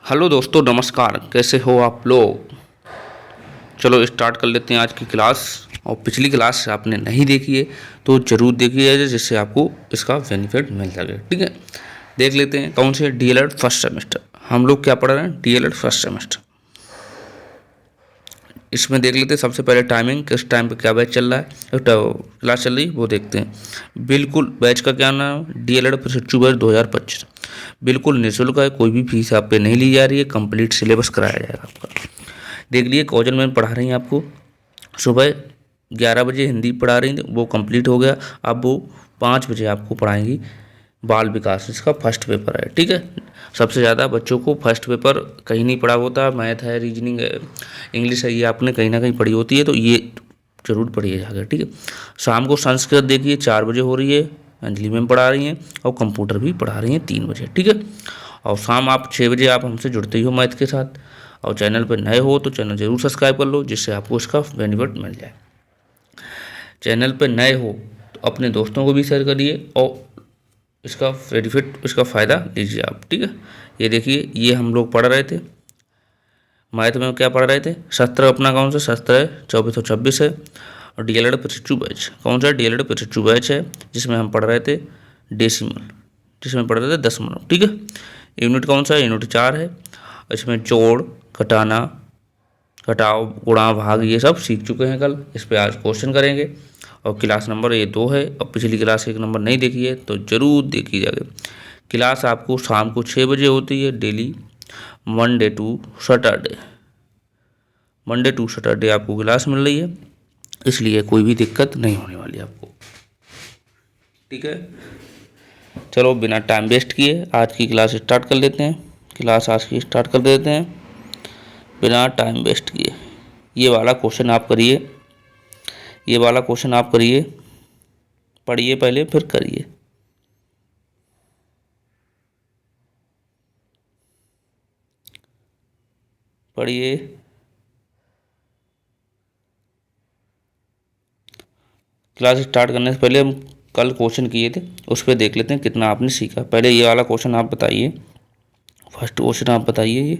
Hello दोस्तों, नमस्कार। कैसे हो आप लोग? चलो स्टार्ट कर लेते हैं आज की क्लास। और पिछली क्लास आपने नहीं देखी है तो ज़रूर देखिए, जिससे आपको इसका बेनिफिट मिल सके। ठीक है, देख लेते हैं कौन से डीएलएड फर्स्ट सेमेस्टर। हम लोग क्या पढ़ रहे हैं? DElEd first semester. इसमें देख लेते हैं सबसे पहले टाइमिंग, किस टाइम पे क्या बैच चल रहा है, तो क्लास चल रही है वो देखते हैं। बिल्कुल बैच का क्या नाम है? डीएलएड प्रशिक्षु बैच 2025। बिल्कुल निःशुल्क है, कोई भी फीस आप पे नहीं ली जा रही है, कंप्लीट सिलेबस कराया जाएगा आपका। देख लिए कॉजल मैम पढ़ा रही हैं आपको। सुबह 11 बजे हिंदी पढ़ा रही थी, वो कंप्लीट हो गया। अब वो 5 बजे आपको पढ़ाएंगी बाल विकास। इसका फर्स्ट पेपर है। ठीक है, सबसे ज़्यादा बच्चों को फर्स्ट पेपर कहीं नहीं पढ़ा होता। मैथ है, रीजनिंग है, इंग्लिश है, ये आपने कहीं ना कहीं पढ़ी होती है, तो ये जरूर पढ़िए जाकर। ठीक है, शाम को संस्कृत देखिए 4 बजे हो रही है, अंजलि मैम पढ़ा रही हैं, और कंप्यूटर भी पढ़ा रही हैं 3 बजे। ठीक है, और शाम आप 6 बजे आप हमसे जुड़ते ही हो मैथ के साथ। और चैनल पर नए हो तो चैनल जरूर सब्सक्राइब कर लो, जिससे आपको इसका बेनिफिट मिल जाए। चैनल पर नए हो तो अपने दोस्तों को भी शेयर करिए और इसका बेनिफिट, इसका फ़ायदा लीजिए आप। ठीक है, ये देखिए, ये हम लोग पढ़ रहे थे मैथ में। क्या पढ़ रहे थे? शस्त्र अपना कौन सा शस्त्र है? 2426 है। और डीएलएड प्रशिक्षु बैच कौन सा? डीएलएड प्रशिक्षु बैच है, जिसमें हम पढ़ रहे थे डेसिमल, जिसमें पढ़ रहे थे दशमलव। ठीक है, यूनिट कौन सा? यूनिट 4 है। इसमें जोड़, घटाना, घटाव, गुणा, भाग, ये सब सीख चुके हैं कल। इस पर आज क्वेश्चन करेंगे। और क्लास नंबर ये 2 है, और पिछली क्लास 1 नंबर नहीं देखी है तो ज़रूर देखी जाएगी। क्लास आपको शाम को 6 बजे होती है daily, Monday to Saturday. Monday to Saturday आपको क्लास मिल रही है, इसलिए कोई भी दिक्कत नहीं होने वाली आपको। ठीक है, चलो बिना टाइम वेस्ट किए आज की क्लास स्टार्ट कर लेते हैं। क्लास आज की स्टार्ट कर देते हैं बिना टाइम वेस्ट किए। ये वाला क्वेश्चन आप करिए, ये वाला क्वेश्चन आप करिए, पढ़िए पहले फिर करिए। पढ़िए। क्लास स्टार्ट करने से पहले हम कल क्वेश्चन किए थे, उस पर देख लेते हैं कितना आपने सीखा। पहले ये वाला क्वेश्चन आप बताइए, फर्स्ट क्वेश्चन आप बताइए। ये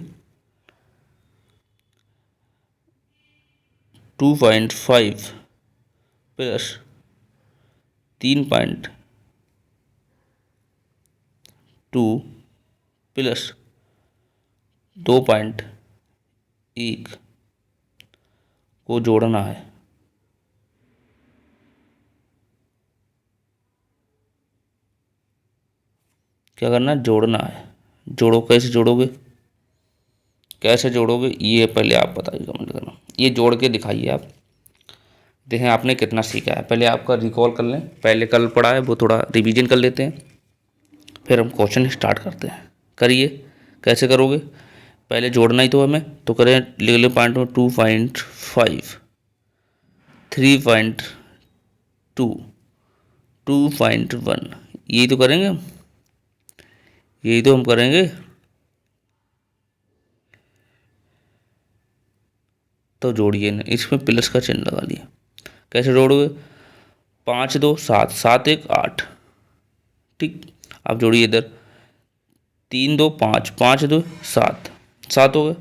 2.5 प्लस 3.2 प्लस 2.1 को जोड़ना है। क्या करना है? जोड़ना है। जोड़ो, कैसे जोड़ोगे? कैसे जोड़ोगे ये पहले आप बताइए, कमेंट करना। ये जोड़ के दिखाइए आप। देखें आपने कितना सीखा है, पहले आपका रिकॉल कर लें। पहले कल पढ़ा है वो थोड़ा रिवीजन कर लेते हैं, फिर हम क्वेश्चन स्टार्ट करते हैं। करिए। कैसे करोगे? पहले जोड़ना ही तो हमें, तो करें। लिख लो पॉइंट में 2.5, 3.2, 2.1, यही तो करेंगे हम, यही तो हम करेंगे। तो जोड़िए ना, इसमें प्लस का चिन्ह लगा लिया। कैसे जोड़ोगे? 5 2 7, 7 1 8। ठीक, अब जोड़िए इधर। 3 2 5, 5 2 7, 7 हो गए,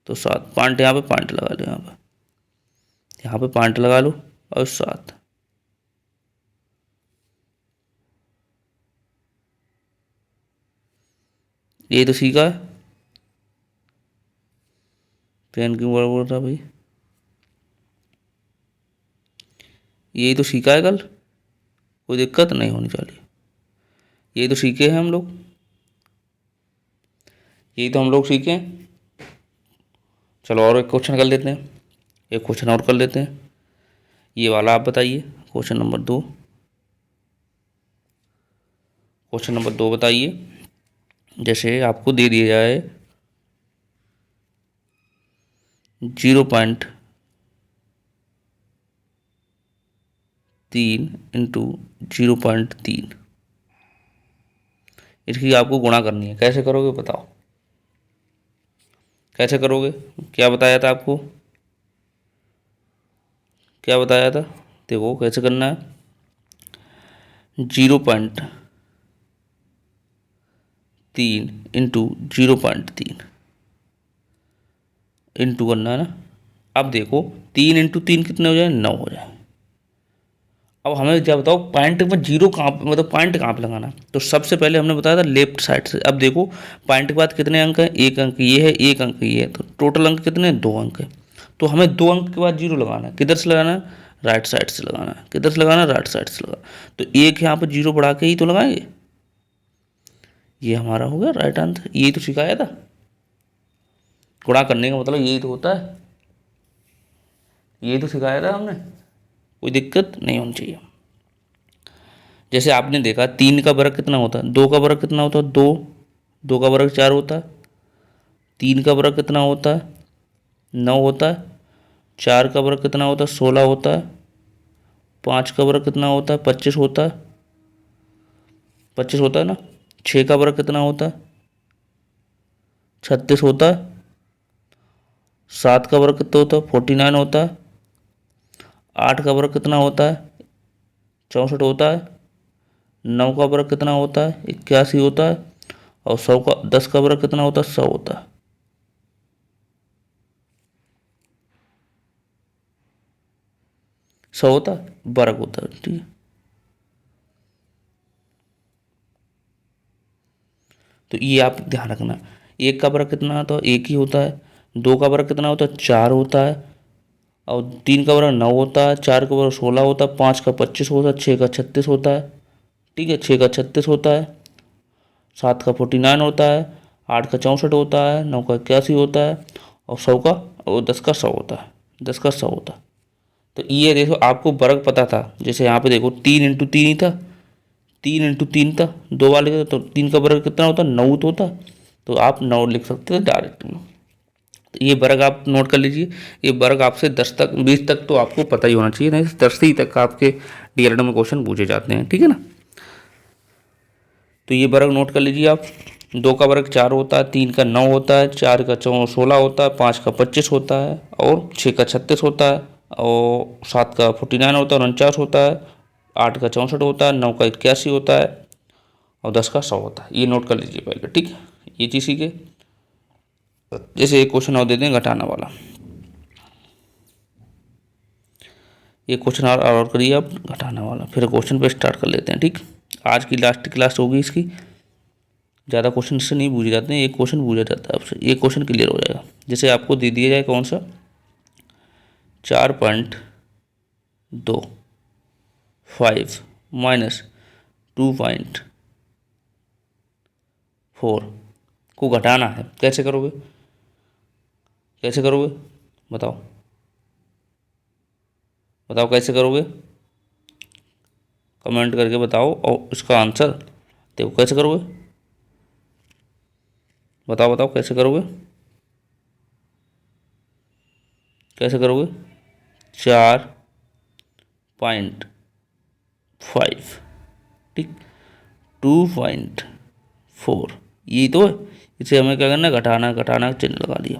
तो 7 पॉइंट, यहाँ पे पॉइंट लगा लो, यहाँ पे पॉइंट लगा लो, और 7। ये तो सीखा है। पेन क्यों बड़ा बोल रहा भाई? यही तो सीखा है कल, कोई दिक्कत नहीं होनी चाहिए। यही तो सीखे हैं हम लोग, यही तो हम लोग सीखे हैं। चलो और एक क्वेश्चन कर लेते हैं, एक क्वेश्चन और कर लेते हैं। ये वाला आप बताइए, क्वेश्चन नंबर 2। क्वेश्चन नंबर 2 बताइए। जैसे आपको दे दिया जाए 0.3 इंटू 0.3, इसकी आपको गुणा करनी है। कैसे करोगे बताओ? कैसे करोगे? क्या बताया था आपको? क्या बताया था? देखो कैसे करना है। 0.3 3 इंटू 0.3 इंटू करना है ना। अब देखो 3 इंटू 3 कितने हो जाए, 9 हो जाए। अब हमें जब बताओ पॉइंट में जीरो कहाँ पे, मतलब पॉइंट कहाँ पे लगाना है। तो सबसे पहले हमने बताया था लेफ्ट साइड से। अब देखो पॉइंट के बाद कितने अंक हैं, एक अंक ये है, एक अंक ये है, तो टोटल अंक कितने हैं, 2 अंक है। तो हमें 2 अंक के बाद जीरो लगाना है। किधर से लगाना है, राइट साइड से लगाना है। किधर से लगाना है, राइट साइड से लगाना। तो एक यहाँ पर जीरो बढ़ा के ही तो लगाएंगे। ये हमारा हो गया राइट आंसर। यही तो सिखाया था, गुणा करने का मतलब यही तो होता है, यही तो सिखाया था हमने। कोई दिक्कत नहीं होनी चाहिए। जैसे आपने देखा 3 का वर्ग कितना होता है, 2 का वर्ग कितना होता है, 2, 2 का वर्ग 4 होता है, 3 का वर्ग कितना होता है, 9 होता है, 4 का वर्ग कितना होता है, 16 होता है, 5 का वर्ग कितना होता है, 25 होता है, 25 होता है ना। 6 का वर्ग कितना होता है, 36 होता है, 7 का वर्ग कितना होता है, 49 होता है, 8 का वर्ग कितना होता है, 64 होता है, 9 का वर्ग कितना होता है, 81 होता है, और 10 का वर्ग कितना होता है, 100 होता है। सौ होता है, वर्ग होता है, ठीक है। तो ये आप ध्यान रखना। एक का वर्ग कितना होता है, एक ही होता है। 2 का वर्ग कितना होता है, 4 होता है, और 3 का वर्ग 9 होता है, 4 का वर्ग 16 होता है, 5 का 25 होता है, 6 का 36 होता है, ठीक है, 6 का 36 होता है, 7 का 49 होता है, 8 का 64 होता है, 9 का 81 होता है, और 100 का, और 10 का 100 होता है, 10 का 100 होता है। तो ये देखो आपको वर्ग पता था। जैसे यहाँ पे देखो 3 इंटू 3 ही था, 3 इंटू 3 था, 2 वाले का, तो 3 का वर्ग कितना होता, 9 तो होता। तो आप 9 लिख सकते थे डायरेक्ट में। तो ये वर्ग आप नोट कर लीजिए। ये वर्ग आपसे 10 तक 20 तक तो आपको पता ही होना चाहिए, नहीं 10 ही तक आपके डीएलएड में क्वेश्चन पूछे जाते हैं, ठीक है ना। तो ये वर्ग नोट कर लीजिए आप। 2 का वर्ग 4 होता है, 3 का 9 होता है, 4 का 16 होता है, 5 का 25 होता है, और 6 का 36 होता है, और 7 का 49 होता है, 49 होता है, 8 का 64 होता है, 9 का 81 होता है, और 10 का 100 होता है। ये नोट कर लीजिए पहले, ठीक है। ये चीज़ सीखे। जैसे एक क्वेश्चन और दे दें घटाना वाला। ये क्वेश्चन और करिए आप घटाना वाला, फिर क्वेश्चन पे स्टार्ट कर लेते हैं, ठीक। आज की लास्ट क्लास होगी इसकी। ज़्यादा क्वेश्चन इससे नहीं पूछे जाते हैं, एक क्वेश्चन पूछा जाता है आपसे, एक क्वेश्चन क्लियर हो जाएगा। जैसे आपको दे दिया जाए कौन सा, 4.25 माइनस 2.4 को घटाना है। कैसे करोगे, कैसे करोगे, बताओ, बताओ कैसे करोगे, कमेंट करके बताओ। और इसका आंसर देखो कैसे करोगे, बताओ बताओ कैसे करोगे, कैसे करोगे। 4.5, ठीक, 2.4, ये तो है। इसे हमें क्या करना है, घटाना, घटाना का चिन्ह लगा दिया।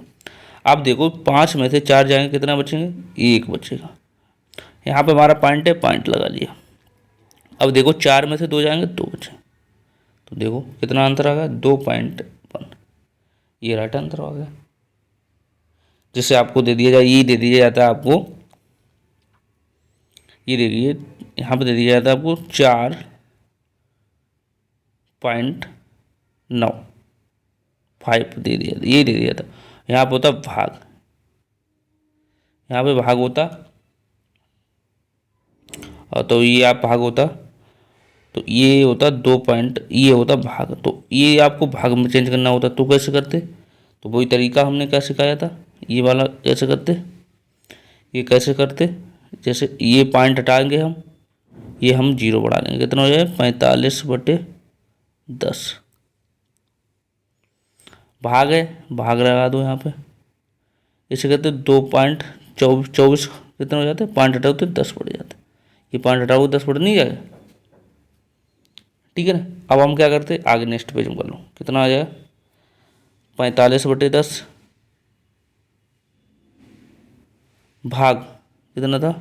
अब देखो 5 में से 4 जाएंगे, कितना बचेंगे, 1 बचेगा। यहाँ पे हमारा पॉइंट है, पॉइंट लगा लिया। अब देखो 4 में से 2 जाएंगे, 2 बचे। तो देखो कितना आंसर आ गया, 2.1। ये राइट आंसर आ गया। जैसे आपको दे दिया जाए, ये दे दिया जाता है आपको, ये देखिए यहाँ पे दे दिया जाता है आपको 4.9, 5 दे दिया, ये दे दिया था। यहाँ पे होता भाग, यहाँ पे भाग होता, और तो ये आप भाग होता, तो ये होता 2 पॉइंट, ये होता भाग। तो ये आपको भाग में चेंज करना होता, तो कैसे करते, तो वही तरीका हमने क्या सिखाया था, ये वाला कैसे करते, ये कैसे करते। जैसे ये पॉइंट हटाएंगे हम, ये हम 0 बढ़ा देंगे, कितना हो जाए, 45/10। भाग है, भाग लगा दो यहाँ पे। इसे कहते 2.24, कितना हो जाते हैं, पॉइंट हटाओ तो 10 बढ़ जाते। ये पॉइंट हटाओ 10 बढ़ नहीं जाएगा, ठीक है ना। अब हम क्या करते, आगे नेक्स्ट पेज में कर लो, कितना आ जाएगा, 45/10 भाग कितना था,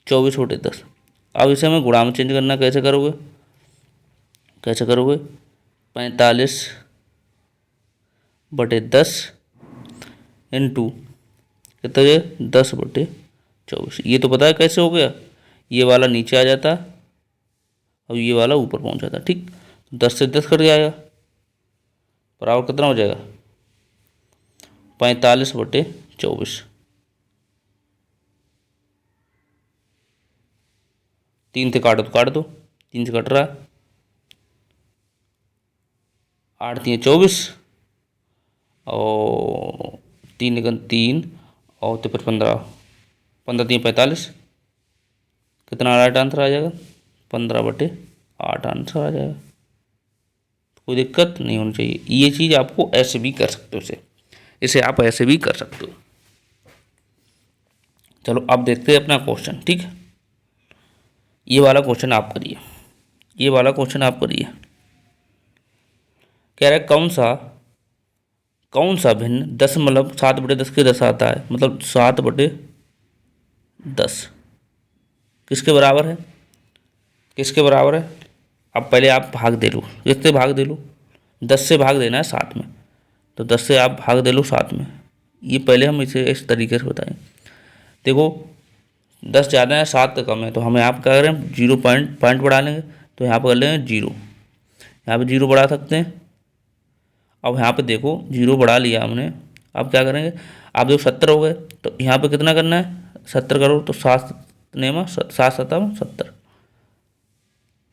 24/10। अब इसे हमें गुणा में चेंज करना, कैसे करोगे, कैसे करोगे, 45/10 इंटू कितना ये 10/24। ये तो पता है कैसे हो गया, ये वाला नीचे आ जाता और ये वाला ऊपर पहुंच जाता। ठीक, 10 से 10 कट जाएगा, बराबर कितना हो जाएगा 45/24। 3 से काटो तो काट दो, 3 से कट रहा है, 8 3 24 और 3 1 3 और तो फिर 15 15 3 45। कितना राइट आंसर आ जाएगा 15/8 आंसर आ जाएगा। कोई दिक्कत नहीं होनी चाहिए। ये चीज़ आपको ऐसे भी कर सकते हो, इसे आप ऐसे भी कर सकते हो। चलो अब देखते हैं अपना क्वेश्चन। ठीक है, ये वाला क्वेश्चन आप करिए, ये वाला क्वेश्चन आप करिए। कह रहा है कौन सा भिन्न 7/10 के 10 आता है, मतलब 7/10 किसके बराबर है, किसके बराबर है। अब पहले आप भाग दे लो, किससे भाग दे लो, 10 से भाग देना है 7 में, तो 10 से आप भाग दे लो 7 में। ये पहले हम इसे इस तरीके से बताएं। देखो 10 ज़्यादा है 7 कम है, तो हम यहाँ पर क्या करें, 0 पॉइंट बढ़ा लेंगे, तो यहाँ पर कर लेंगे 0, यहाँ पर 0 बढ़ा सकते हैं। अब यहाँ पे देखो 0 बढ़ा लिया हमने, अब क्या करेंगे, आप देखो 70 हो गए, तो यहाँ पे कितना करना है 70 करो, तो 7 नेमा 7 7 70,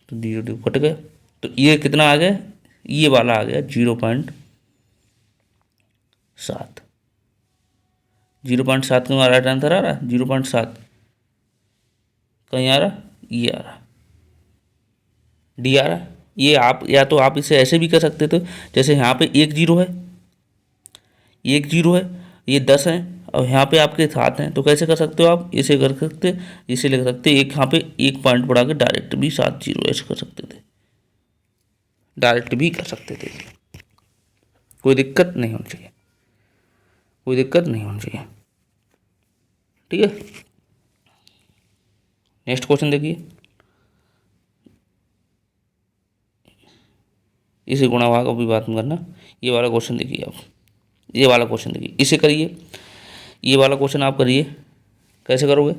तो 0 कट गए। तो ये कितना आ गया, ये वाला आ गया 0.7। 0.7 का राइट आंसर आ रहा है 0.7, कहीं आ रहा, ये आ रहा, डी आ रहा है। ये आप या तो आप इसे ऐसे भी कर सकते थे, जैसे यहाँ पे 1 0 है, 1 0 है, ये 10 है और यहाँ पे आपके 7 हैं, तो कैसे कर सकते हो आप, इसे कर सकते, इसे लिख सकते, एक यहाँ पे 1 पॉइंट बढ़ा के डायरेक्ट भी 7 0 ऐसे कर सकते थे, डायरेक्ट भी कर सकते थे। कोई दिक्कत नहीं होनी चाहिए, कोई दिक्कत नहीं होनी चाहिए। ठीक है, नेक्स्ट क्वेश्चन देखिए, इसी गुणा भाग अभी बात में करना। ये वाला क्वेश्चन देखिए आप, ये वाला क्वेश्चन देखिए, इसे करिए, ये वाला क्वेश्चन आप करिए। कैसे करोगे,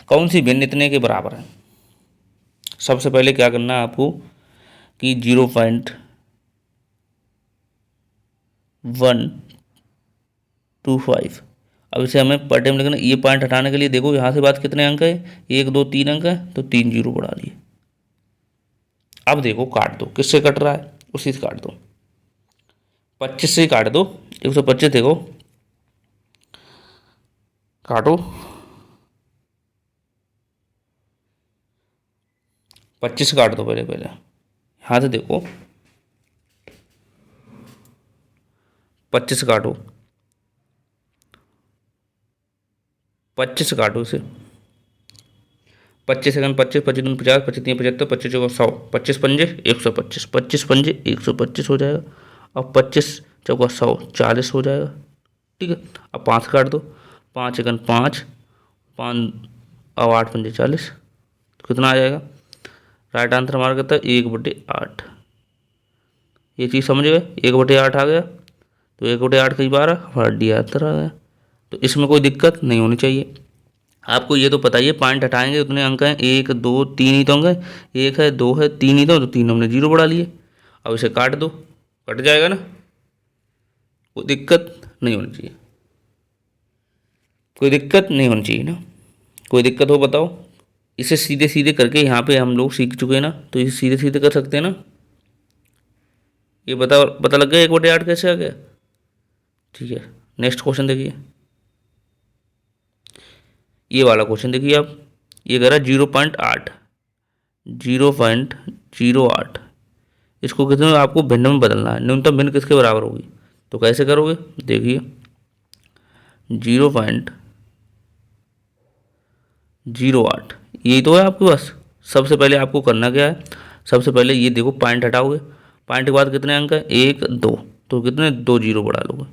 कौन सी भिन्न इतने के बराबर है। सबसे पहले क्या करना है आपको कि 0.125, अब इसे हमें पर टाइम लिखना। ये पॉइंट हटाने के लिए देखो यहाँ से बात कितने अंक है, 1 2 3 अंक है, तो 3 0 बढ़ा लिए। अब देखो काट दो, किससे कट रहा है, उसी से काट दो, 25 से काट दो, 125 देखो काटो, 25 से काट दो, पहले यहाँ से देखो 25 से काटो, 25 से काटो इसे, 25 सेकंड 25 25 दूनी 50 25 3 75 25 चौका 100, 25 पंजे 125, 25 पंजे 125 हो जाएगा, और 25 चौका 100 40 हो जाएगा। ठीक है, अब 5 काट दो, 5 सेकंड 5 5 और 8 पंजे 40, तो कितना आ जाएगा, राइट आंसर हमारा कहता है 1/8। ये चीज़ समझ गए, 1/8 आ गया, तो 1/8 कई बार हमारा डी आंसर आ गया। तो इसमें कोई दिक्कत नहीं होनी चाहिए। आपको ये तो पता ही है, पॉइंट हटाएंगे उतने अंक हैं, 1 2 3 ही तो अंक है, 1 है 2 है 3 ही तो 3 हमने 0 बढ़ा लिए। अब इसे काट दो, कट जाएगा ना, कोई दिक्कत नहीं होनी चाहिए, कोई दिक्कत नहीं होनी चाहिए ना। कोई दिक्कत हो बताओ, इसे सीधे सीधे करके यहाँ पे हम लोग सीख चुके हैं ना, तो इसे सीधे सीधे कर सकते हैं ना। ये पता लग गया 1/8 कैसे आ गया। ठीक है, नेक्स्ट क्वेश्चन देखिए, ये वाला क्वेश्चन देखिए आप, ये कह रहा है 0.8, 0.08, इसको कितने आपको भिन्न में बदलना है, न्यूनतम भिन्न किसके बराबर होगी, तो कैसे करोगे देखिए, 0.08 यही तो है आपके पास। सबसे पहले आपको करना क्या है, सबसे पहले ये देखो पॉइंट हटाओगे, पॉइंट के बाद कितने अंक है 1 2, तो कितने 2 0 बढ़ा लोगे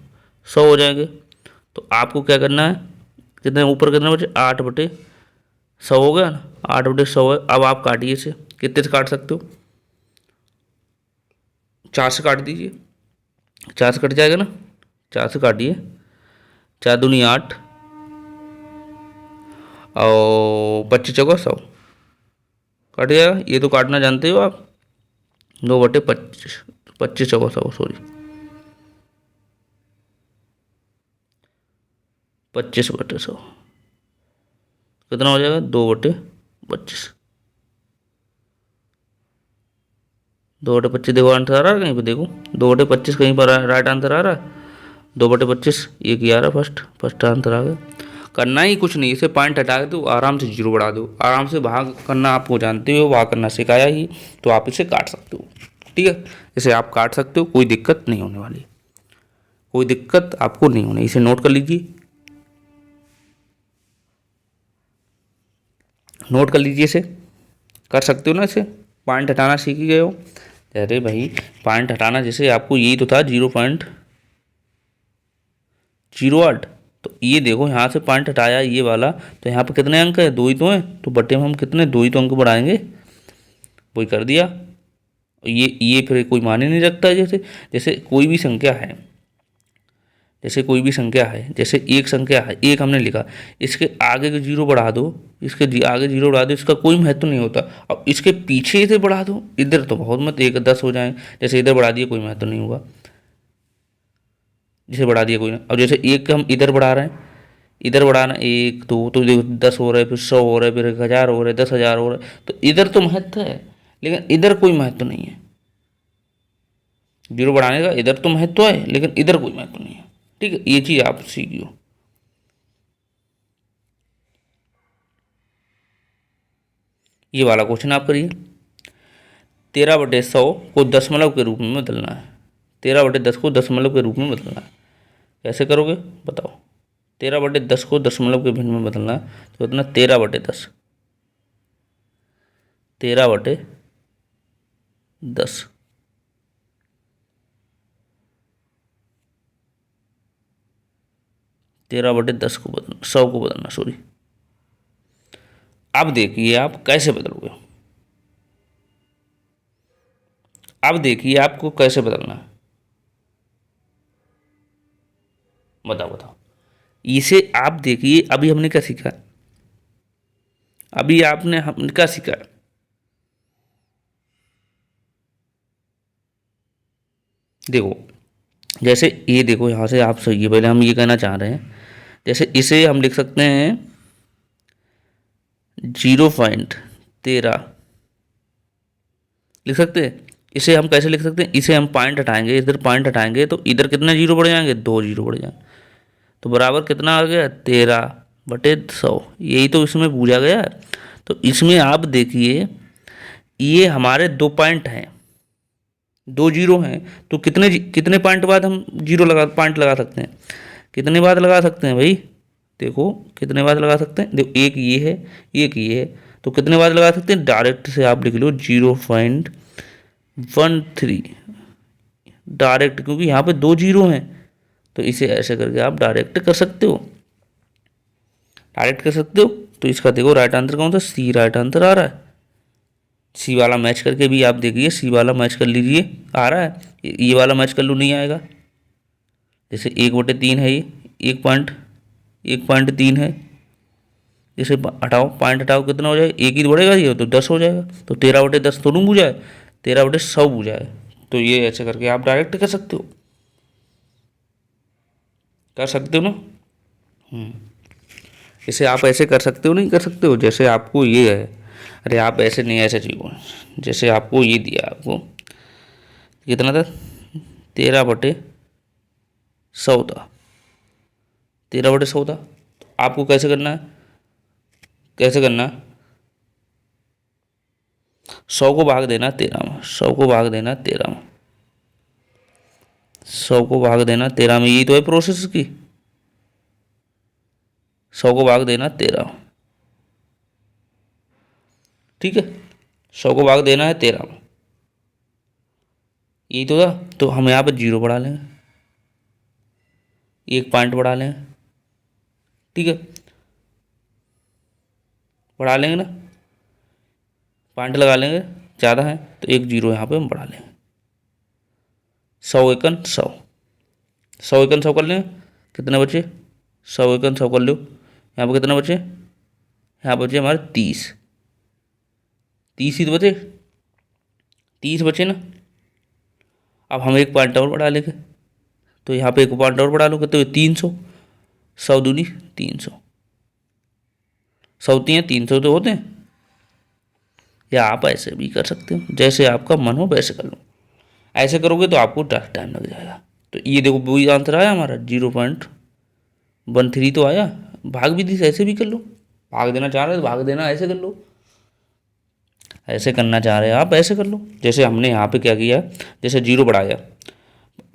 100 हो जाएंगे। तो आपको क्या करना है, कितने ऊपर कितने बचे 8/100 हो गया ना, 8/100 है। अब आप काटिए इसे, कितने से काट सकते हो, 4 से काट दीजिए, 4 से कट जाएगा ना, 4 से काटिए, 4 दूनी 8 और 25 चौका 100 कट जाएगा। ये तो काटना जानते हो आप, 2/25, 25 चौका 100, सॉरी 25/100 कितना हो जाएगा, 2/25। 2/25 देखो आंसर आ रहा है कहीं पे, देखो 2/25 कहीं पर राइट आंसर आ रहा है, 2/25 एक ही आ रहा है, फर्स्ट आंसर आ गया। करना ही कुछ नहीं, इसे पॉइंट हटा के तो आराम से जीरो बढ़ा दो, आराम से भाग करना आपको जानते हो, भाग करना सिखाया ही, तो आप इसे काट सकते हो। ठीक है, इसे आप काट सकते हो, कोई दिक्कत नहीं होने वाली, कोई दिक्कत आपको नहीं होनी, इसे नोट कर लीजिए, नोट कर लीजिए, इसे कर सकते हो ना, इसे पॉइंट हटाना सीख ही गए हो। अरे भाई पॉइंट हटाना, जैसे आपको यही तो था 0.08, तो ये देखो यहाँ से पॉइंट हटाया ये वाला, तो यहाँ पर कितने अंक है, 2 ही तो हैं, तो बट्टे में हम कितने 2 ही तो अंक बढ़ाएंगे, वही कर दिया। ये फिर कोई माने नहीं रखता है, जैसे जैसे कोई भी संख्या है, जैसे कोई भी संख्या है, जैसे एक संख्या है, एक हमने लिखा, इसके आगे के जीरो बढ़ा दो, इसके आगे जीरो बढ़ा दो, इसका कोई महत्व नहीं होता। अब इसके पीछे से बढ़ा दो, इधर तो बहुत मत, 1 10 हो जाए, जैसे इधर बढ़ा दिए कोई महत्व नहीं होगा, जैसे बढ़ा दिया कोई ना। अब जैसे एक हम इधर बढ़ा रहे हैं, इधर बढ़ाना 1 2, तो देखो 10 हो रहा है, फिर 100 हो रहा है, फिर 1000 हो रहा है, 10,000 हो रहा है, तो इधर तो महत्व है, लेकिन इधर कोई महत्व नहीं है। जीरो बढ़ाने का इधर तो महत्व है, लेकिन इधर कोई महत्व नहीं है। ठीक है, ये चीज़ आप सीखियो। ये वाला क्वेश्चन आप करिए, 13/100 को दशमलव के रूप में बदलना है, 13/10 को दशमलव के रूप में बदलना है, कैसे करोगे बताओ। 13/10 को दशमलव के भिन्न में बदलना है, तो कितना 13/10, 13/10, 13/10 को बदलना, 100 को बदलना, सॉरी। अब देखिए आप कैसे बदलोगे, अब देखिए आपको कैसे बदलना है, बताओ बताओ। इसे आप देखिए, अभी हमने क्या सीखा, अभी आपने हमने क्या सीखा, देखो जैसे ये देखो यहाँ से आप सही है, पहले हम ये कहना चाह रहे हैं, जैसे इसे हम लिख सकते हैं 0.13 लिख सकते हैं। इसे हम कैसे लिख सकते हैं, इसे हम पॉइंट हटाएंगे, इधर पॉइंट हटाएंगे तो इधर कितने जीरो बढ़ जाएंगे, 2 जीरो बढ़ जाएंगे, तो बराबर कितना आ गया 13/100, यही तो इसमें पूछा गया है। तो इसमें आप देखिए ये हमारे 2 पॉइंट हैं, 2 जीरो हैं, तो कितने कितने पॉइंट बाद हम जीरो लगा पॉइंट लगा सकते हैं, कितने बाद लगा सकते हैं भाई, देखो कितने बाद लगा सकते हैं, देखो एक ये है, एक ये है, तो कितने बाद लगा सकते हैं, डायरेक्ट से आप लिख लो 0.13 डायरेक्ट, क्योंकि यहाँ पे 2 जीरो हैं, तो इसे ऐसे करके आप डायरेक्ट कर सकते हो, डायरेक्ट कर सकते हो। तो इसका देखो राइट आंसर कौन सा, सी राइट आंसर आ रहा है। सी वाला मैच करके भी आप देखिए, सी वाला मैच कर लीजिए, आ रहा है, ये वाला मैच कर लो, नहीं आएगा। जैसे 1/3 है ये, 1.3 है, इसे हटाओ, पॉइंट हटाओ, कितना हो जाएगा, एक ही बढ़ेगा, ये तो 10 हो जाएगा, तो 13/10 थोड़ा बूझा है, 13/100 बूझा है। तो ये ऐसे करके आप डायरेक्ट कर सकते हो, कर सकते हो ना। इसे आप ऐसे कर सकते हो, नहीं कर सकते हो, जैसे आपको ये है, अरे आप ऐसे नहीं, ऐसे चाहिए, जैसे आपको ये दिया, आपको कितना था, 13/100 था, 13/100 था, तो आपको कैसे करना है, कैसे करना है, 100 को भाग देना 13 में, 100 को भाग देना 13 में, 100 को भाग देना 13 में, यही तो है प्रोसेस की, 100 को भाग देना 13 में, ठीक है, 100 को भाग देना है 13 में, यही तो था। तो हम यहाँ पर जीरो बढ़ा लेंगे, एक पॉइंट बढ़ा लेंगे, ठीक है, बढ़ा लेंगे ना, पॉइंट लगा लेंगे, ज़्यादा है तो एक जीरो यहाँ पे हम बढ़ा लेंगे, सौ एकन सौ, सौ एकन सौ कर लें, कितने बचे, सौ एकन सौ कर लो, यहाँ पर कितने बचे, यहाँ बचे हमारे 30, 30 ही तो बचे, 30 बचे ना। अब हम एक पॉइंट और बढ़ा लेंगे, तो यहाँ पे एक पॉइंट और बढ़ा लोगे तो ये 300, 100 दूनी 300, 100 तियाँ 300 तो होते हैं। या आप ऐसे भी कर सकते हो, जैसे आपका मन हो वैसे कर लो। ऐसे करोगे तो आपको टाइम लग जाएगा। तो ये देखो वही आंसर आया हमारा 0.13 तो आया। भाग भी दी ऐसे भी कर लो, भाग देना चाह रहे हो तो भाग देना, ऐसे कर लो, ऐसे करना चाह रहे हैं आप ऐसे कर लो। जैसे हमने यहाँ पे क्या किया, जैसे 0 बढ़ाया,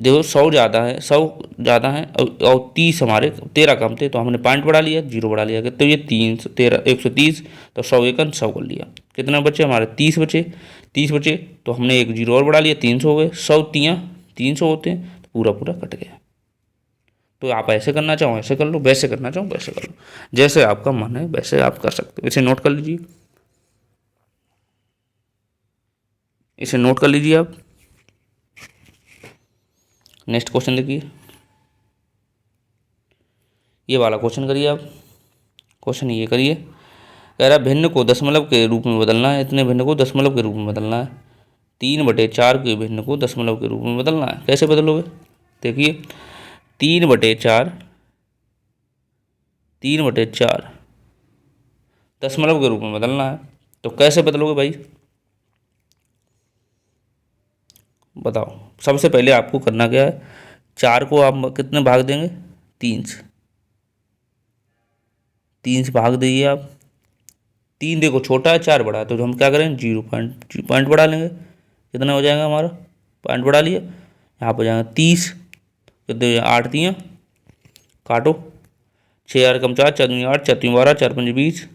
देखो 100 ज़्यादा है, 100 ज़्यादा है और 30 हमारे 13 कम थे, तो हमने पॉइंट बढ़ा लिया, 0 बढ़ा लिया, तो ये 13 130, तो 100 एकन 100 कर लिया। कितना बचे हमारे 30 बचे, 30 बचे तो हमने एक 0 और बढ़ा लिया, 300 हो गए, 100 तियाँ 300 होते हैं, तो पूरा पूरा कट गया। तो आप ऐसे करना चाहो ऐसे कर लो, वैसे करना चाहो वैसे कर लो, जैसे आपका मन है वैसे आप कर सकते हो। इसे नोट कर लीजिए, इसे नोट कर लीजिए आप। नेक्स्ट क्वेश्चन देखिए, ये वाला क्वेश्चन करिए आप। क्वेश्चन ये करिए, कह रहा भिन्न को दशमलव के रूप में बदलना है, इतने भिन्न को दशमलव के रूप में बदलना है, 3/4 के भिन्न को दशमलव के रूप में बदलना है। कैसे बदलोगे, देखिए 3/4, 3/4 दशमलव के रूप में बदलना है, तो कैसे बदलोगे भाई बताओ। सबसे पहले आपको करना क्या है, 4 को आप कितने भाग देंगे, 3 से, 3 से भाग दीजिए आप। 3 देखो छोटा है, 4 बड़ा है, तो हम क्या करें 0 पॉइंट बढ़ा लेंगे, कितना हो जाएगा हमारा, पॉइंट बढ़ा लिया, यहाँ पर जाएगा 30, कितने 8 दिया, काटो 6 यार कम 4, 4 8, 4 3 12, 4 5 20,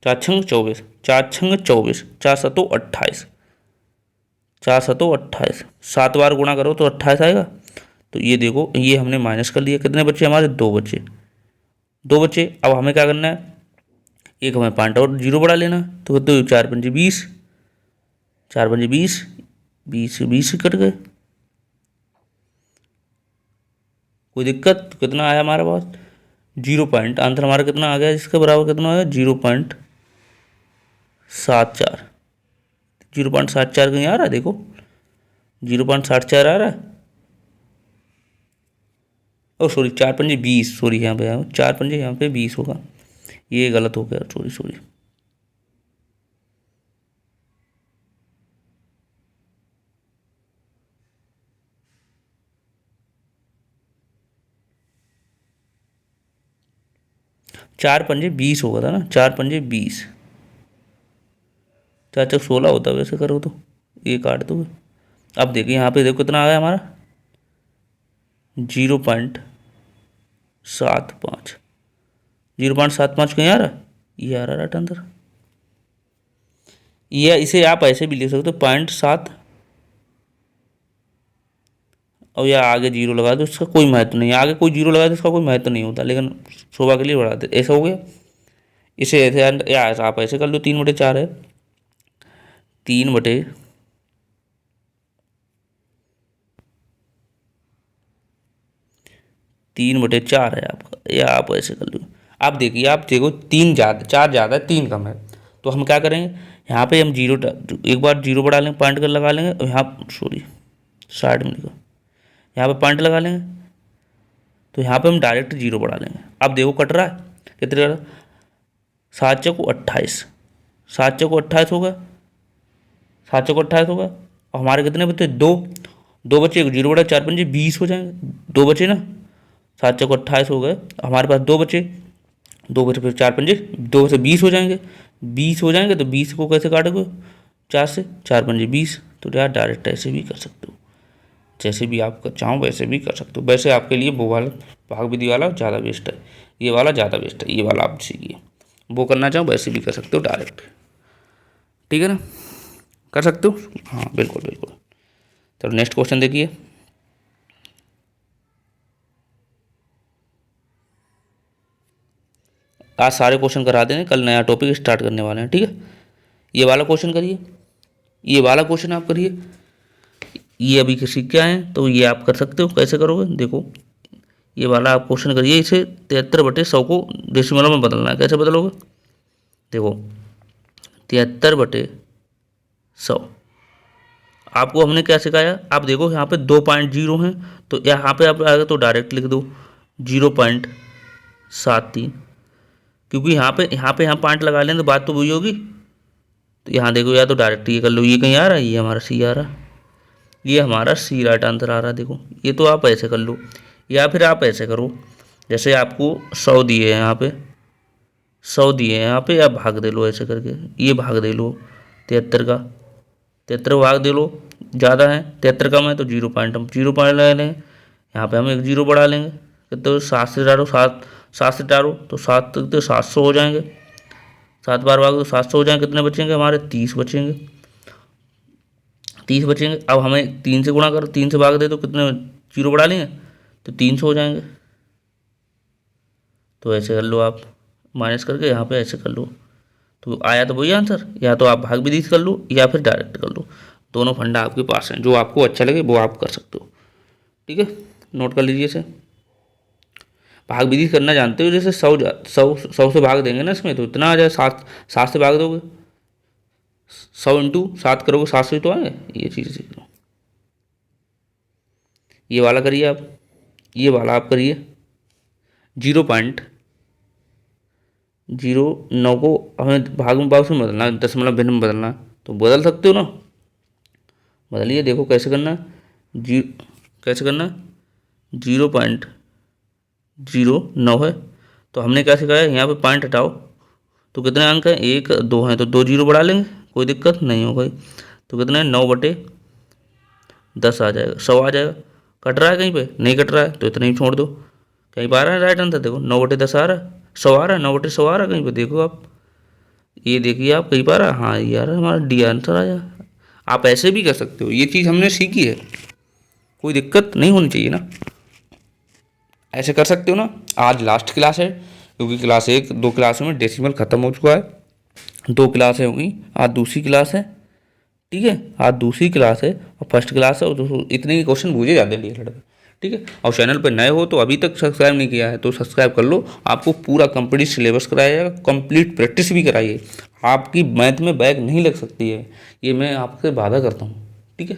4 छंग 24, 4 छंग 24, 4 सतो 28, 4 सतो 28, 7 बार गुणा करो तो 28 आएगा। तो ये देखो ये हमने माइनस कर लिया, कितने बच्चे हमारे 2 बच्चे, 2 बच्चे। अब हमें क्या करना है, एक हमें पॉइंट और 0 बढ़ा लेना, तो 4 5 20, 4 5 20, 20 20 कट गए, कोई दिक्कत, कितना आया हमारे पास 0 पॉइंट, आंसर हमारा कितना आ गया, इसके बराबर कितना आया 0.74, 0.74 कहीं आ रहा है, देखो 0.74 आ रहा है, ओ सॉरी 4 5 20, सॉरी यहाँ पे 4 5 यहाँ पे 20 होगा, ये गलत हो गया, सॉरी सॉरी। चार पंजे 20 होगा था ना, 4 5 20, 4 4 16 होता है वैसे करो तो, ये काट दो। अब देखिए यहाँ पे देखो कितना आ गया हमारा 0.75, 0.75 कहीं आ रहा है, ये आ रहा है अंदर, ये इसे आप ऐसे भी लिख सकते हो 0.7, और या आगे 0 लगा दो, इसका कोई महत्व नहीं है, आगे कोई 0 लगा दो इसका कोई महत्व नहीं होता, लेकिन शोभा के लिए बढ़ा दे, ऐसा हो गया। इसे ऐसे या आप ऐसे कर लो, 3/4 है, 3/4 है आपका, या आप ऐसे कर लो। आप देखिए, आप देखो 3 ज़्यादा 4 ज़्यादा है 3 कम है, तो हम क्या करेंगे, यहाँ पे हम 0 एक बार 0 बढ़ा लेंगे, पॉइंट कर लगा लेंगे, और यहाँ सॉरी साइड में लिखो, यहाँ पे पॉइंट लगा लेंगे, तो यहाँ पे हम डायरेक्ट 0 बढ़ा लेंगे। अब देखो कट रहा है, कितने कट रहा, 7 चौको 28, 7 चौको 28 होगा, 7 चौको 28 होगा, और हमारे कितने बचे 2, 2 बचे, 0 बढ़ा 4 5 20 हो जाएंगे, 2 बचे ना, 7 चौको 28 हो गए, हमारे पास 2 बचे, 2 बचे फिर 4 5 2 से 20 हो जाएंगे, 20 हो जाएंगे, तो 20 को कैसे काटोगे 4 से, 4 5 20, तो यार डायरेक्ट ऐसे भी कर सकते हो, जैसे भी आप चाहो वैसे भी कर सकते हो। वैसे आपके लिए वो वाला भाग विधि वाला ज़्यादा बेस्ट है, ये वाला ज़्यादा बेस्ट है, ये वाला आप सीखिए, वो करना चाहो वैसे भी कर सकते हो डायरेक्ट, ठीक है ना, कर सकते हो, हाँ बिल्कुल बिल्कुल। चलो नेक्स्ट क्वेश्चन देखिए, आज सारे क्वेश्चन करा देंगे, कल नया टॉपिक स्टार्ट करने वाले हैं, ठीक है। ये वाला क्वेश्चन करिए, ये वाला क्वेश्चन आप करिए, ये अभी किसी क्या है, तो ये आप कर सकते हो। कैसे करोगे, देखो ये वाला आप क्वेश्चन करिए, इसे 73/100 को डेसिमल में बदलना है। कैसे बदलोगे, देखो 73/100 आपको हमने क्या सिखाया, आप देखो यहाँ पे 2.0 हैं, तो यहाँ पे आप आएगा तो डायरेक्ट लिख दो 0.73, क्योंकि यहाँ पॉइंट लगा लें तो बात तो वही होगी। तो यहाँ देखो, या तो डायरेक्ट ये कर लो, ये कहीं आ रहा है, ये हमारा सी आ रहा है, ये हमारा सी राइट आंसर आ रहा है। देखो ये तो आप ऐसे कर लो, या फिर आप ऐसे करो, जैसे आपको 100 दिए हैं यहाँ पे, 100 दिए हैं यहाँ पे, आप भाग दे लो ऐसे करके, ये भाग दे लो 73 का, 73 भाग दे लो, ज़्यादा है 73 कम है तो 0 पॉइंट, हम 0 पॉइंट ले लेंगे, यहाँ पे हम एक 0 बढ़ा लेंगे। तो 7 से डालो, 7 से डालो तो 7 तक तो 700 हो जाएंगे, 7 बार भाग दो 700 हो जाएंगे, कितने बचेंगे हमारे 30 बचेंगे, 30 बचेंगे। अब हमें 3 से गुणा करो, 3 से भाग दे तो कितने 0 बढ़ा लेंगे तो 300 हो जाएंगे। तो ऐसे कर लो आप, माइनस करके यहाँ पे ऐसे कर लो, तो आया तो वही आंसर। या तो आप भाग विधि से कर लो या फिर डायरेक्ट कर लो, दोनों फंडा आपके पास हैं, जो आपको अच्छा लगे वो आप कर सकते हो। ठीक है, नोट कर लीजिए इसे। भाग विधि करना जानते हो, जैसे 100 से भाग देंगे ना इसमें तो इतना आ जाए, 7 से भाग दोगे, 100 × 7 करोगे 7 से तो आए, ये चीज़ सीख लो। ये वाला करिए आप, ये वाला आप करिए 0.09 को हमें भाग में में बदलना है, दशमलव भिन्न में बदलना है, तो बदल सकते हो ना, बदलिए। देखो कैसे करना है, कैसे करना है, 0.09 है, तो हमने क्या सिखाया, यहाँ पे पॉइंट हटाओ, तो कितने अंक हैं, 1 2 हैं, तो 2 0 बढ़ा लेंगे, कोई दिक्कत नहीं हो गई। तो कितने 9/10 आ जाएगा, 100 आ जाएगा। कट रहा है कहीं पे, नहीं कट रहा है तो इतना ही छोड़ दो, कहीं पर आ रहा है राइट आंसर, देखो 9/10 आ रहा है, 100 आ रहा है, 9/100 आ रहा है कहीं पे, देखो आप, ये देखिए आप कहीं पर आ रहा है, हाँ ये आ रहा है, हमारा डी आंसर आया। आप ऐसे भी कर सकते हो, ये चीज़ हमने सीखी है, कोई दिक्कत नहीं होनी चाहिए ना, ऐसे कर सकते हो ना। आज लास्ट क्लास है, क्योंकि क्लास 1 2 क्लास में डेसिमल ख़त्म हो चुका है, 2 क्लासें हुई, आज दूसरी क्लास है। ठीक है, आज दूसरी क्लास है और फर्स्ट क्लास है, और इतने ही क्वेश्चन पूछे जाते हैं डीएलएड में। ठीक है, और चैनल पर नए हो तो अभी तक सब्सक्राइब नहीं किया है तो सब्सक्राइब कर लो, आपको पूरा कंप्लीट सिलेबस कराया जाएगा, कंप्लीट प्रैक्टिस भी कराइए, आपकी मैथ में बैक नहीं लग सकती है, ये मैं आपसे वादा करता हूँ। ठीक है,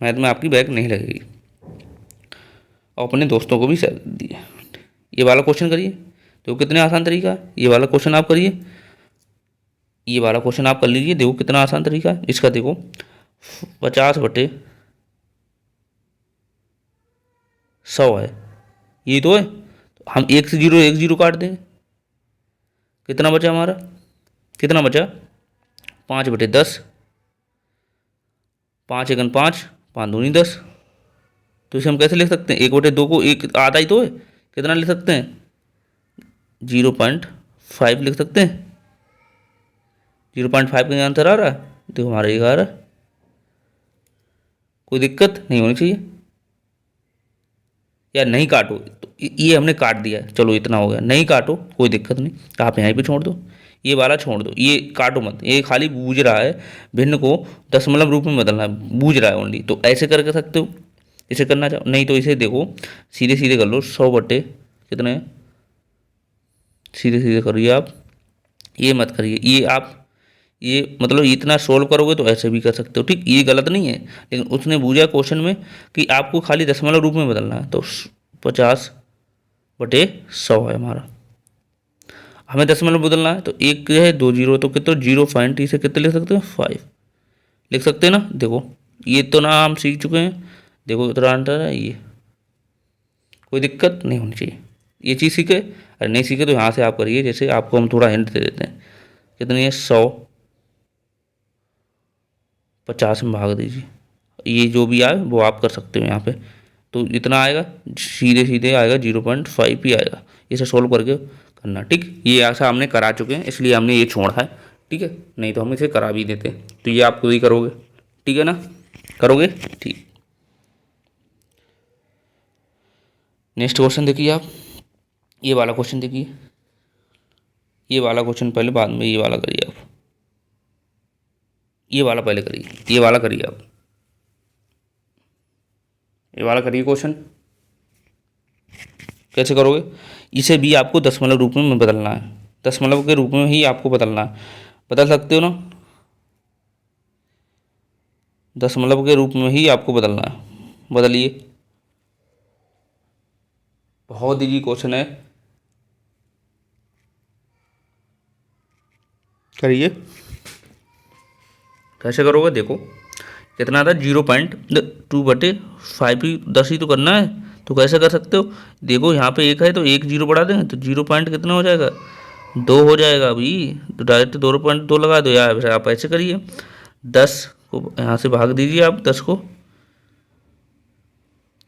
मैथ में आपकी बैक नहीं लगेगी, और अपने दोस्तों को भी शेयर दिए। ये वाला क्वेश्चन करिए, तो कितने आसान तरीका है, ये वाला क्वेश्चन आप करिए, ये वाला क्वेश्चन आप कर लीजिए, देखो कितना आसान तरीका है इसका। देखो 50/100 है, ये तो है, तो हम 1 काट देंगे, कितना बचा हमारा, कितना बचा 5/10, 5 × 5 5 दूनी 10, तो इसे हम कैसे लिख सकते हैं, 1/2 को एक आधा ही तो है, कितना लिख सकते हैं 0.5 लिख सकते हैं, 0.5 का आंसर आ रहा है, देखो हमारा ये आ रहा है, कोई दिक्कत नहीं होनी चाहिए। या नहीं काटो, तो ये हमने काट दिया है, चलो इतना हो गया, नहीं काटो कोई दिक्कत नहीं, आप यहाँ पे छोड़ दो, ये वाला छोड़ दो, ये काटो मत, ये खाली बूझ रहा है, भिन्न को दशमलव रूप में बदलना है, बूझ रहा है ओनली, तो ऐसे करके सकते हो, इसे करना चाहो, नहीं तो इसे देखो सीधे सीधे कर लो, 100 कितने, सीधे सीधे करिए आप, ये मत करिए, ये आप ये मतलब इतना सोल्व करोगे तो ऐसे भी कर सकते हो। ठीक, ये गलत नहीं है, लेकिन उसने पूछा क्वेश्चन में कि आपको खाली दशमलव रूप में बदलना है, तो 50/100 है हमारा, हमें दशमलव बदलना है, तो एक है 2 0, तो कितने 0.3 से कितने लिख सकते हैं 5 लिख सकते हैं ना। देखो ये तो ना हम सीख चुके हैं, देखो इतना आंसर है ये, कोई दिक्कत नहीं होनी चाहिए, ये चीज़ सीखे, अरे नहीं सीखे तो यहाँ से आप करिए, जैसे आपको हम थोड़ा हिंट दे देते हैं, कितनी है 100 50 में भाग दीजिए, ये जो भी आए वो आप कर सकते हो यहाँ पे, तो इतना आएगा, सीधे सीधे आएगा 0.5 ही आएगा, इसे सोल्व करके करना। ठीक, ये ऐसा हमने करा चुके हैं, इसलिए हमने ये छोड़ा है। ठीक है, नहीं तो हम इसे करा भी देते, तो ये आप खुद ही करोगे, ठीक है ना, करोगे। ठीक, नेक्स्ट क्वेश्चन देखिए आप, ये वाला क्वेश्चन देखिए, ये वाला क्वेश्चन पहले, बाद में ये वाला करिए आप, ये वाला पहले करिए, ये वाला करिए आप, ये वाला करिए क्वेश्चन। कैसे करोगे? इसे भी आपको दशमलव रूप में बदलना है, दशमलव के रूप में ही आपको बदलना है। बदल सकते हो ना? दशमलव के रूप में ही आपको बदलना है, बदलिए। बहुत इजी क्वेश्चन है, करिए। कैसे करोगे? देखो कितना था, 0.2/5 ही 10 ही तो करना है। तो कैसे कर सकते हो? देखो यहाँ पे एक है तो एक जीरो बढ़ा देंगे तो 0 पॉइंट कितना हो जाएगा, 2 हो जाएगा अभी। तो डायरेक्ट 2.2 लगा दो यार। आप ऐसे करिए, 10 को यहाँ से भाग दीजिए आप, 10 को,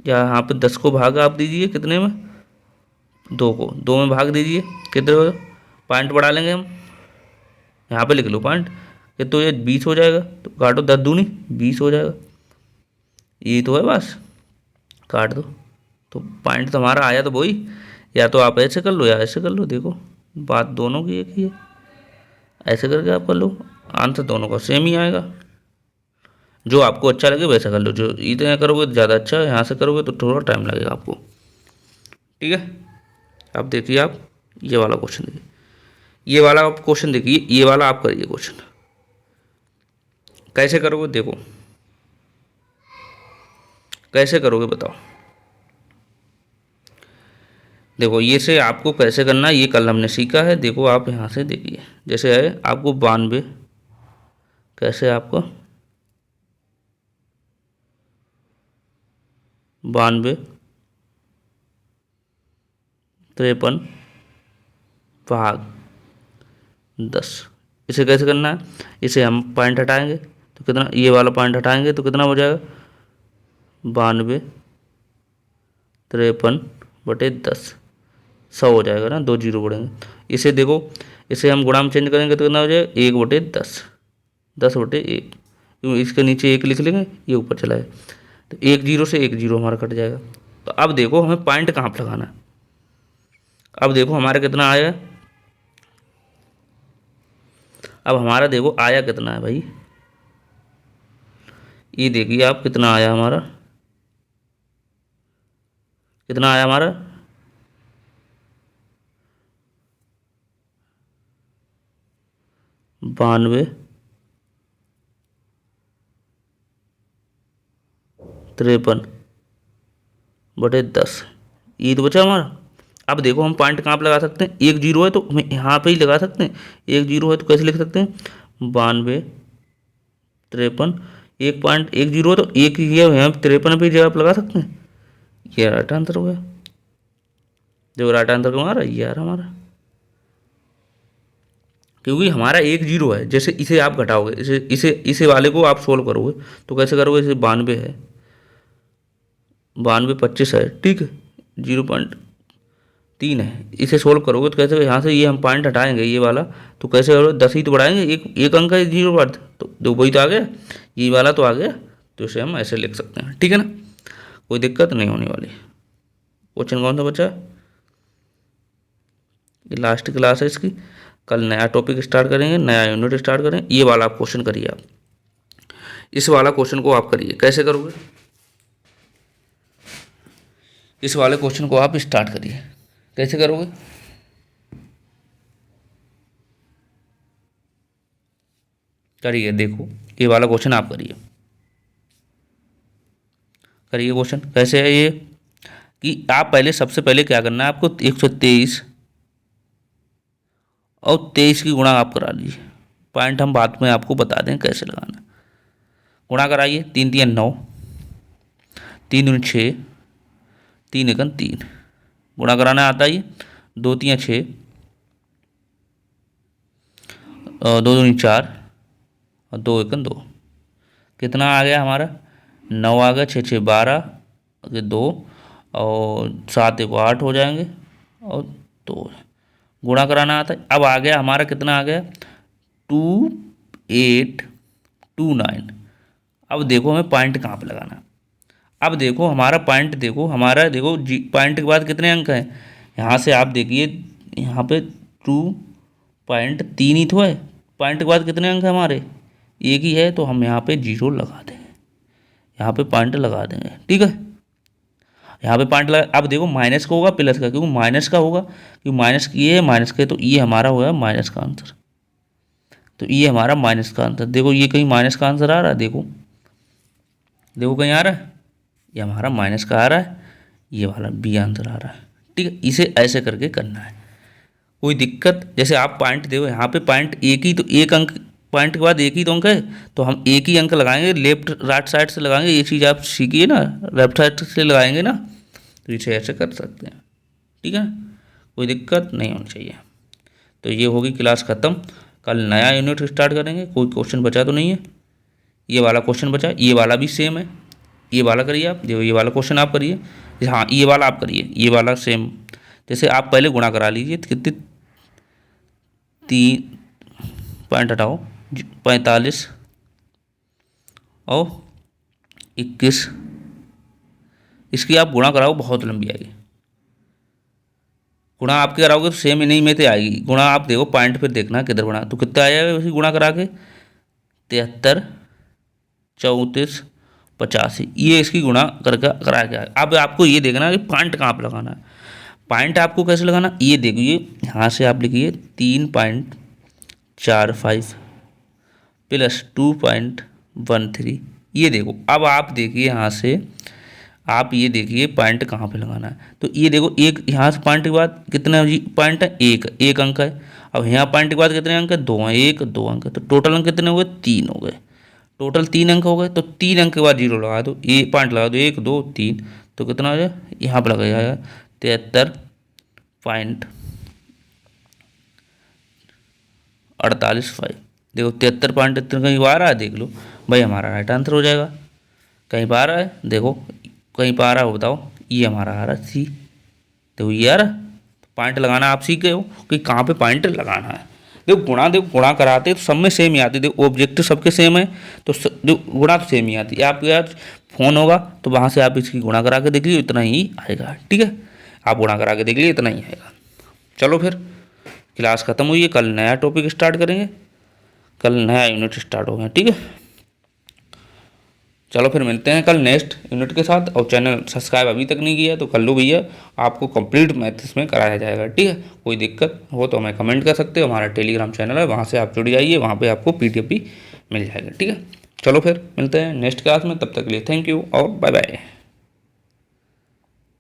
या यहाँ पे 10 को भाग आप दीजिए कितने में, 2 को 2 में भाग दीजिए, कितने हो, पॉइंट बढ़ा लेंगे हम, यहाँ पे लिख लो पॉइंट। कि तो ये 20 हो जाएगा, तो काटो, 10 दूनी 20 हो जाएगा। ये तो है बस, काट दो। तो पॉइंट तो हमारा आया तो वही। या तो आप ऐसे कर लो या ऐसे कर लो, देखो बात दोनों की एक ही है। ऐसे करके आप कर लो, आंसर दोनों का सेम ही आएगा। जो आपको अच्छा लगे वैसा कर लो, जो इतना करोगे तो ज़्यादा अच्छा है, यहाँ से करोगे तो थोड़ा टाइम लगेगा आपको। ठीक है, अब देखिए आप ये वाला क्वेश्चन देखिए, ये वाला आप क्वेश्चन देखिए, ये वाला आप करिए क्वेश्चन। कैसे करोगे? देखो कैसे करोगे बताओ। देखो ये से आपको कैसे करना है, ये कल हमने सीखा है। देखो आप यहाँ से देखिए, जैसे है आपको 92, कैसे आपको 92, 53 भाग 10, इसे कैसे करना है? इसे हम पॉइंट हटाएंगे तो कितना, ये वाला पॉइंट हटाएंगे तो कितना हो जाएगा, 92, 53/10, 100 हो जाएगा ना, 2 जीरो बढ़ेंगे। इसे देखो, इसे हम गुणा में चेंज करेंगे तो कितना हो जाएगा, 1/10, 10/1, क्यों इसके नीचे 1 लिख लेंगे, ये ऊपर चला है तो 1 जीरो से 1 जीरो हमारा कट जाएगा। तो अब देखो हमें पॉइंट कहाँ पर लगाना है। अब देखो हमारा कितना आया, अब हमारा देखो आया कितना है भाई, ये देखिए आप कितना आया हमारा, कितना आया हमारा, 92, 53/10, ये तो बचा हमारा। अब देखो हम पॉइंट कहाँ पर लगा सकते हैं, 1 जीरो है तो हम यहाँ पे ही लगा सकते हैं। 1 जीरो है तो कैसे लिख सकते हैं, 92, 53, 1.1 जीरो है तो एक ही है, यहाँ 53 पे जगह आप लगा सकते हैं। ये राइट आंसर हो गया। जो राइट आंसर हमारा ये यार हमारा, क्योंकि हमारा 1 जीरो है। जैसे इसे आप घटाओगे, इसे वाले को आप सोल्व करोगे तो कैसे करोगे, इसे 92 है, 92/25 है, ठीक है, 0.3 है। इसे सोल्व करोगे तो कैसे, यहाँ से ये हम पॉइंट हटाएंगे ये वाला, तो कैसे करोगे, 10 ही तो बढ़ाएंगे, एक अंक है 0 पर, तो वही तो आ गया, ये वाला तो आ गया। तो इसे हम ऐसे लिख सकते हैं, ठीक है ना, कोई दिक्कत नहीं होने वाली। क्वेश्चन कौन सा बचा? ये लास्ट क्लास है इसकी, कल नया टॉपिक स्टार्ट करेंगे, नया यूनिट स्टार्ट करें। ये वाला आप क्वेश्चन करिए, आप इस वाला क्वेश्चन को आप करिए। कैसे करोगे? इस वाले क्वेश्चन को आप स्टार्ट करिए। कैसे करोगे? करिए, देखो ये वाला क्वेश्चन आप करिए, करिए क्वेश्चन। कैसे है ये, कि आप पहले सबसे पहले क्या करना है आपको, 123 और 23 की गुणा आप करा लीजिए। पॉइंट हम बाद में आपको बता दें कैसे लगाना। गुणा कराइए, 3 3 9, 3 दूनी 6, 3 एकन 3, गुणा कराना आता ही, 2 3 6, 2 दूनी 4 और 2 एकन 2, कितना आ गया हमारा, 9 आ गया, 6 6 12, 2 और 7 1 8 हो जाएंगे और 2, गुणा कराना आता है। अब आ गया हमारा कितना आ गया, 2829। अब देखो हमें पॉइंट कहाँ पे लगाना है। अब देखो हमारा पॉइंट, देखो हमारा, देखो पॉइंट के बाद कितने अंक हैं, यहाँ से आप देखिए, यहाँ पे 2.3 ही तो है। पॉइंट के बाद कितने अंक हैं हमारे, एक ही है, तो हम यहाँ पे 0 लगा देंगे, यहाँ पे पॉइंट लगा देंगे, ठीक है। यहाँ पे पॉइंट लगा। अब देखो माइनस का होगा प्लस का, क्योंकि माइनस का होगा, क्योंकि माइनस ये है माइनस का, तो ये हमारा होगा माइनस का आंसर। तो ये हमारा माइनस का आंसर। देखो ये कहीं माइनस का आंसर आ रहा है, देखो देखो कहीं आ रहा है, ये हमारा माइनस का आ रहा है, ये वाला बी आंसर आ रहा है। ठीक है, इसे ऐसे करके करना है, कोई दिक्कत। जैसे आप पॉइंट देखो यहाँ पे पॉइंट एक ही, तो एक अंक पॉइंट के बाद एक ही तो अंक है, तो हम एक ही अंक लगाएंगे, लेफ्ट राइट साइड से लगाएंगे। ये चीज़ आप सीखिए ना, लेफ्ट साइड से लगाएंगे ना, तो इसे ऐसे कर सकते हैं। ठीक है, कोई दिक्कत नहीं होनी चाहिए। तो ये होगी क्लास ख़त्म, कल नया यूनिट स्टार्ट करेंगे। कोई क्वेश्चन बचा तो नहीं है? ये वाला क्वेश्चन बचा, ये वाला भी सेम है, ये वाला करिए आप, देखो ये वाला क्वेश्चन आप करिए, हाँ ये वाला आप करिए, ये वाला सेम। जैसे आप पहले गुणा करा लीजिए, कितने 3 पॉइंट हटाओ, 45 और 21, इसकी आप गुणा कराओ, बहुत लंबी आएगी। गुणा आपके कराओगे तो सेम इन्हीं में से आएगी। गुणा आप देखो पॉइंट फिर देखना किधर गुणा, तो कितना आया उसी गुणा करा के, 73 34 85, ये इसकी गुणा करके करा के। अब आपको ये देखना कि पॉइंट कहाँ पर लगाना है। पॉइंट आपको कैसे लगाना, ये देखिए यहाँ से आप लिखिए 3.45 प्लस 2.13। ये देखो, अब आप देखिए यहाँ से, आप ये देखिए पॉइंट कहाँ पे लगाना है। तो ये देखो एक यहाँ से पॉइंट के बाद कितने जी पॉइंट है, एक अंक है। अब यहाँ पॉइंट के बाद कितने अंक है, 2 हैं, 1 2 अंक है, तो टोटल अंक कितने हो गए, 3 हो गए। टोटल 3 अंक हो गए, तो 3 अंक के बाद जीरो लगा दो, ये पॉइंट लगा दो, 1 2 3, तो कितना हो जाए, यहाँ पर लगा जाएगा 73.48 देखो 73.73 कहीं पर आ रहा है, देख लो भाई, हमारा राइट आंसर हो जाएगा। कहीं पर आ रहा है, देखो कहीं पर आ रहा हो, बताओ, ये हमारा आ रहा है सी। देखो ये आ रहा है, पॉइंट लगाना आप सीख गए हो कि कहाँ पे पॉइंट लगाना है। देखो गुणा कराते तो सब में सेम ही आती, देखो ऑब्जेक्टिव सबके सेम है, तो जो गुणा तो सेम ही आती है। आपके यार फ़ोन होगा तो वहाँ से आप इसकी गुणा करा के देख लीजिए, इतना ही आएगा। ठीक है, आप गुणा करा के देख लीजिए, इतना ही आएगा। चलो फिर क्लास ख़त्म हुई है, कल नया टॉपिक स्टार्ट करेंगे, कल नया यूनिट स्टार्ट होगा। ठीक है, चलो फिर मिलते हैं कल नेक्स्ट यूनिट के साथ। और चैनल सब्सक्राइब अभी तक नहीं किया तो कर लो भैया, आपको कंप्लीट मैथ इसमें कराया जाएगा। ठीक है, कोई दिक्कत हो तो हमें कमेंट कर सकते हो, हमारा टेलीग्राम चैनल है, वहाँ से आप जुड़ जाइए, वहाँ पे आपको PDF भी मिल जाएगा। ठीक है, चलो फिर मिलते हैं नेक्स्ट क्लास में, तब तक के लिए थैंक यू और बाय बाय।